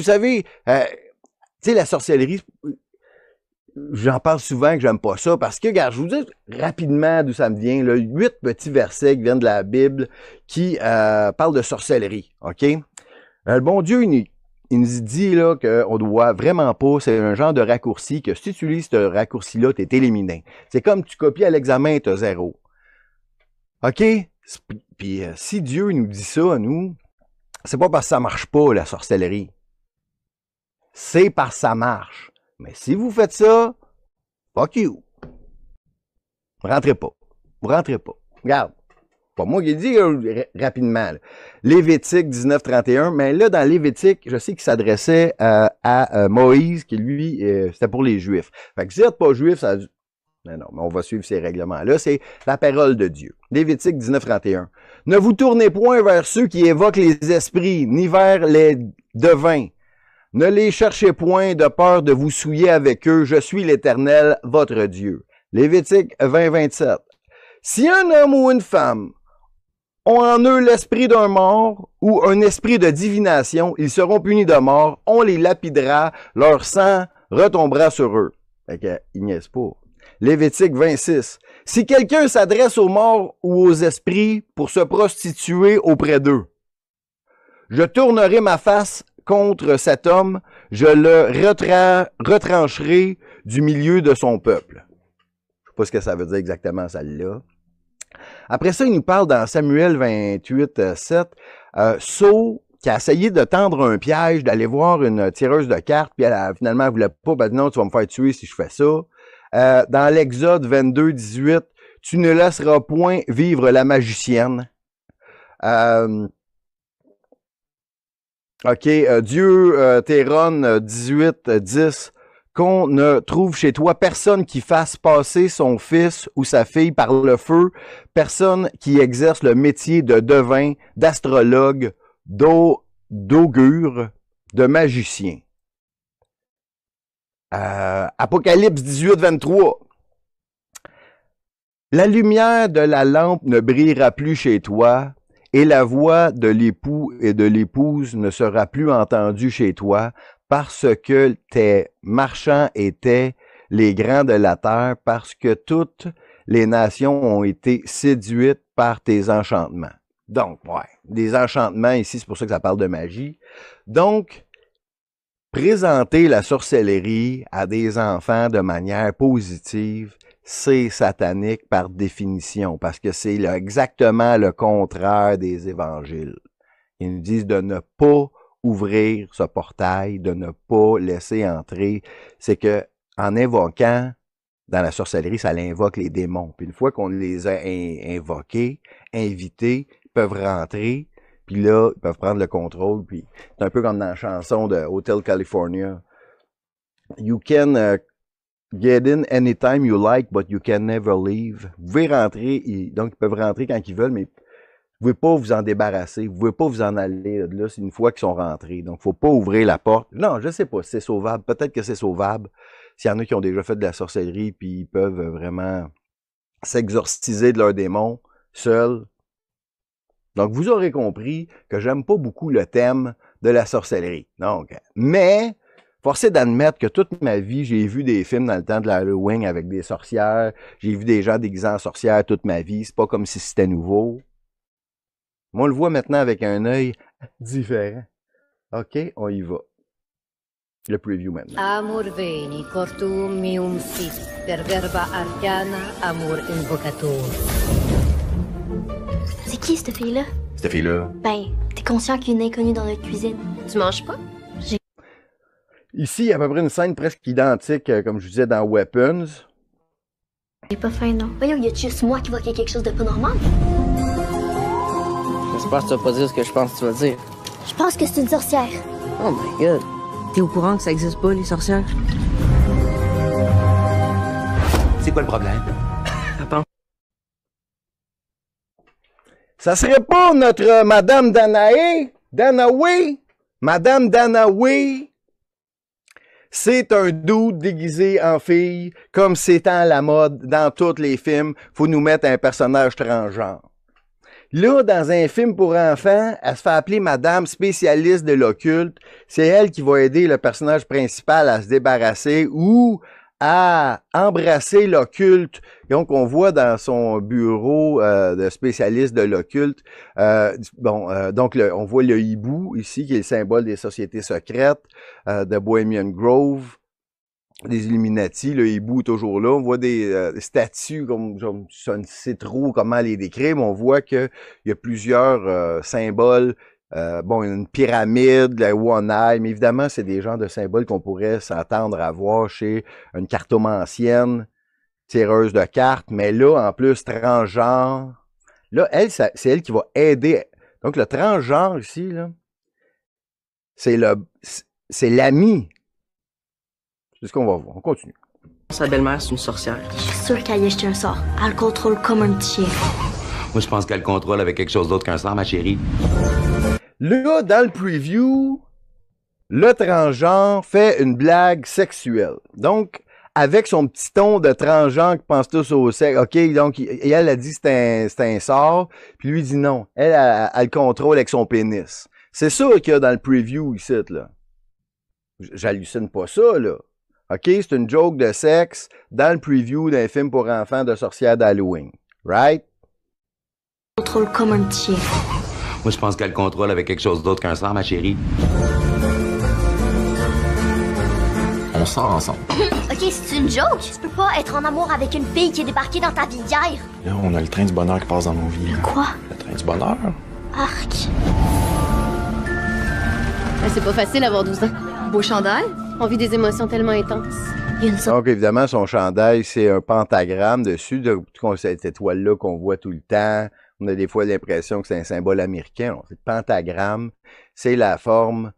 savez, tu sais, la sorcellerie, j'en parle souvent que j'aime pas ça parce que, regarde, je vous dis rapidement d'où ça me vient, là, 8 petits versets qui viennent de la Bible qui parlent de sorcellerie, OK? Le bon Dieu, il nous dit là qu'on doit vraiment pas, c'est un genre de raccourci que si tu utilises ce raccourci-là, tu es éliminé. C'est comme tu copies à l'examen, tu as 0. OK? Puis si Dieu nous dit ça à nous, c'est pas parce que ça marche pas, la sorcellerie. C'est parce que ça marche. Mais si vous faites ça, fuck you. Rentrez pas. Vous rentrez pas. Regarde. Pas moi qui ai dit rapidement. Là. Lévitique 19-31, mais là, dans Lévitique, je sais qu'il s'adressait à Moïse, qui lui, c'était pour les Juifs. Fait que si vous n'êtes pas juif, ça... Non, mais on va suivre ces règlements-là. C'est la parole de Dieu. Lévitique 19-31. Ne vous tournez point vers ceux qui évoquent les esprits, ni vers les devins. Ne les cherchez point de peur de vous souiller avec eux. Je suis l'Éternel, votre Dieu. Lévitique 20-27. Si un homme ou une femme ont en eux l'esprit d'un mort ou un esprit de divination, ils seront punis de mort, on les lapidera, leur sang retombera sur eux. Fait que, ils niaisent pas. Lévitique 26. Si quelqu'un s'adresse aux morts ou aux esprits pour se prostituer auprès d'eux, je tournerai ma face contre cet homme, je le retrancherai du milieu de son peuple. Je sais pas ce que ça veut dire exactement, celle-là. Après ça, il nous parle dans Samuel 28, 7, Saul qui a essayé de tendre un piège, d'aller voir une tireuse de cartes, puis finalement, elle voulait pas, ben non, tu vas me faire tuer si je fais ça. Dans l'Exode 22, 18, tu ne laisseras point vivre la magicienne. Dieu, Théron 18, 10, qu'on ne trouve chez toi personne qui fasse passer son fils ou sa fille par le feu, personne qui exerce le métier de devin, d'astrologue, d'augure, de magicien. Apocalypse 18, 23. La lumière de la lampe ne brillera plus chez toi, et la voix de l'époux et de l'épouse ne sera plus entendue chez toi, parce que tes marchands étaient les grands de la terre, parce que toutes les nations ont été séduites par tes enchantements. Donc, ouais, des enchantements ici, c'est pour ça que ça parle de magie. Donc, présenter la sorcellerie à des enfants de manière positive, c'est satanique par définition, parce que c'est exactement le contraire des évangiles. Ils nous disent de ne pas ouvrir ce portail, de ne pas laisser entrer. C'est que en invoquant, dans la sorcellerie, ça l'invoque les démons. Puis une fois qu'on les a invoqués, invités, ils peuvent rentrer, puis là, ils peuvent prendre le contrôle. Puis c'est un peu comme dans la chanson de Hotel California. You can get in anytime you like, but you can never leave. Vous pouvez rentrer, donc ils peuvent rentrer quand ils veulent, mais vous ne pouvez pas vous en débarrasser, vous ne pouvez pas vous en aller là, c'est une fois qu'ils sont rentrés. Donc, il ne faut pas ouvrir la porte. Non, je ne sais pas si c'est sauvable. Peut-être que c'est sauvable. S'il y en a qui ont déjà fait de la sorcellerie, puis ils peuvent vraiment s'exorciser de leurs démons seuls. Donc, vous aurez compris que j'aime pas beaucoup le thème de la sorcellerie. Donc, mais, force est d'admettre que toute ma vie, j'ai vu des films dans le temps de l'Halloween avec des sorcières. J'ai vu des gens déguisés en sorcières toute ma vie. C'est pas comme si c'était nouveau. Moi, on le voit maintenant avec un œil différent. OK, on y va. Le preview maintenant. Amor veni, cortum mium sit, per verba arcana, amor invocator. C'est qui, cette fille-là? Cette fille-là? Ben, t'es conscient qu'il y a une inconnue dans notre cuisine. Tu manges pas? Ici, il y a à peu près une scène presque identique, comme je vous disais, dans Weapons. J'ai pas faim, non. Voyons, y a juste moi qui vois qu'il y a quelque chose de pas normal? J'espère que tu vas pas dire ce que je pense que tu vas dire. Je pense que c'est une sorcière. Oh my god. T'es au courant que ça existe pas, les sorcières? C'est quoi le problème? Attends. Ça serait pas notre Madame Danae? Danae? Madame Danae? C'est un dude déguisé en fille, comme c'est à la mode dans tous les films. Faut nous mettre un personnage transgenre. Là, dans un film pour enfants, elle se fait appeler Madame spécialiste de l'occulte. C'est elle qui va aider le personnage principal à se débarrasser ou à embrasser l'occulte. Donc, on voit dans son bureau de spécialiste de l'occulte, on voit le hibou ici, qui est le symbole des sociétés secrètes de Bohemian Grove, des Illuminati. Le hibou est toujours là. On voit des statues, comme je ne sais trop comment les décrire, mais on voit qu'il y a plusieurs symboles. Une pyramide, la One Eye, mais évidemment, c'est des genres de symboles qu'on pourrait s'attendre à voir chez une cartomancienne, tireuse de cartes, mais là, en plus, transgenre. Là, c'est elle qui va aider. Donc, le transgenre ici, là, c'est l'ami. C'est ce qu'on va voir. On continue. Sa belle-mère, c'est une sorcière. Je suis sûre qu'elle y a jeté un sort. Elle le contrôle comme un petit chien. Moi, je pense qu'elle contrôle avec quelque chose d'autre qu'un sort, ma chérie. Là, dans le preview, le transgenre fait une blague sexuelle. Donc, avec son petit ton de transgenre qui pense tous au sexe. OK, donc, elle a dit que c'est un sort, puis lui dit non. Elle le contrôle avec son pénis. C'est ça qu'il y a dans le preview ici, là. J'hallucine pas ça, là. OK, c'est une joke de sexe dans le preview d'un film pour enfants de sorcières d'Halloween. Right? Elle contrôle comme un petit chien. Moi, je pense qu'elle contrôle avec quelque chose d'autre qu'un sort, ma chérie. On sort ensemble. OK, c'est une joke. Tu peux pas être en amour avec une fille qui est débarquée dans ta vie d'hier. Là, on a le train du bonheur qui passe dans nos vies. Quoi? Le train du bonheur? Arc. C'est pas facile d'avoir 12 ans. Beau chandail. On vit des émotions tellement intenses. Il y a une sorte Donc, évidemment, son chandail, c'est un pentagramme dessus, cette étoile-là qu'on voit tout le temps. On a des fois l'impression que c'est un symbole américain. Non, c'est le pentagramme. C'est la forme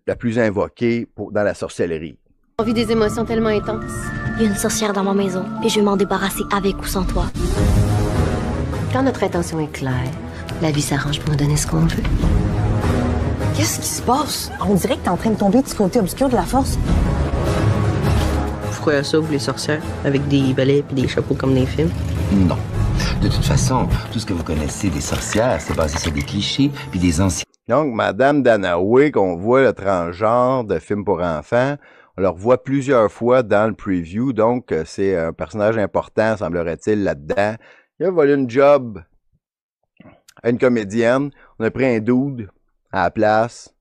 la plus invoquée dans la sorcellerie. On vit des émotions tellement intenses. Il y a une sorcière dans ma maison, et je vais m'en débarrasser avec ou sans toi. Quand notre intention est claire, la vie s'arrange pour nous donner ce qu'on veut. Qu'est-ce qui se passe? On dirait que t'es en train de tomber du côté obscur de la force. Pourquoi ça, vous les sorcières? Avec des balais et des chapeaux comme dans les films? Non. De toute façon, tout ce que vous connaissez des sorcières, c'est basé sur des clichés puis des anciens. Donc, Madame Danaoué, qu'on voit le transgenre de film pour enfants, on le revoit plusieurs fois dans le preview. Donc, c'est un personnage important, semblerait-il, là-dedans. Il a volé une job à une comédienne. On a pris un dude à la place.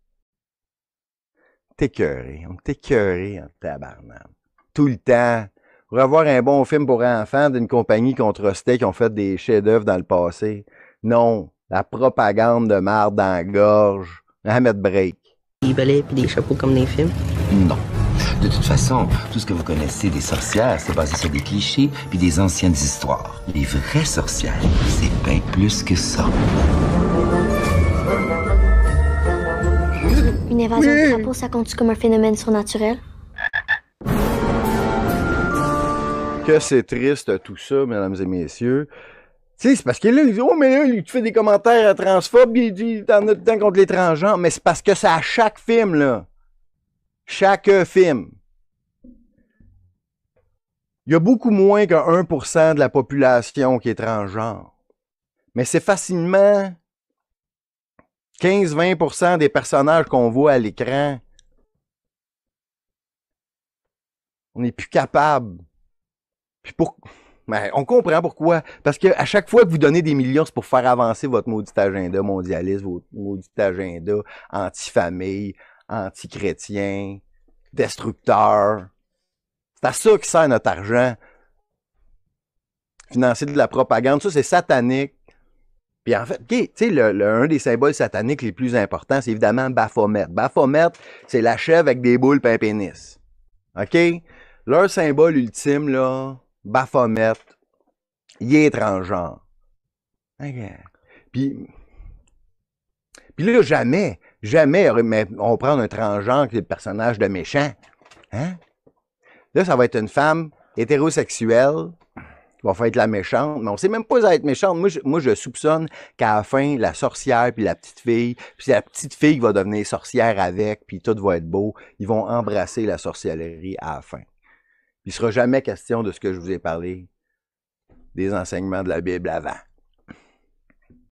On est écœuré en tabarnak. Tout le temps. Pour avoir un bon film pour enfants d'une compagnie qu'on trustait, qui ont fait des chefs-d'œuvre dans le passé. Non. La propagande de marde dans la gorge. À mettre break. Des balais et des chapeaux comme dans les films? Non. De toute façon, tout ce que vous connaissez des sorcières, c'est basé sur des clichés puis des anciennes histoires. Les vraies sorcières, c'est bien plus que ça. Une évasion de drapeau, ça compte comme un phénomène surnaturel? Que c'est triste tout ça, mesdames et messieurs. Tu sais, c'est parce que là, ils disent, oh, mais là, tu fais des commentaires transphobes, il dit, t'en as tout le temps contre les transgenres. Mais c'est parce que c'est à chaque film, là. Chaque film. Il y a beaucoup moins que 1% de la population qui est transgenre. Mais c'est facilement 15-20% des personnages qu'on voit à l'écran. On n'est plus capable. Puis ben, on comprend pourquoi. Parce que à chaque fois que vous donnez des millions, c'est pour faire avancer votre maudit agenda mondialiste, votre maudit agenda anti-famille, anti-chrétien, destructeur. C'est à ça qui sert notre argent. Financer de la propagande, ça c'est satanique. Puis en fait, tu sais, un des symboles sataniques les plus importants, c'est évidemment Baphomet. Baphomet, c'est la chèvre avec des boules et un pénis. OK? Leur symbole ultime, là, Baphomet, il est transgenre. Okay. Puis là, jamais, on va prendre un transgenre qui est le personnage de méchant. Hein? Là, ça va être une femme hétérosexuelle qui va faire être la méchante, mais on sait même pas si elle va être méchante. Moi, je soupçonne qu'à la fin, la sorcière puis la petite fille, puis c'est la petite fille qui va devenir sorcière avec, puis tout va être beau. Ils vont embrasser la sorcellerie à la fin. Il ne sera jamais question de ce que je vous ai parlé, des enseignements de la Bible avant.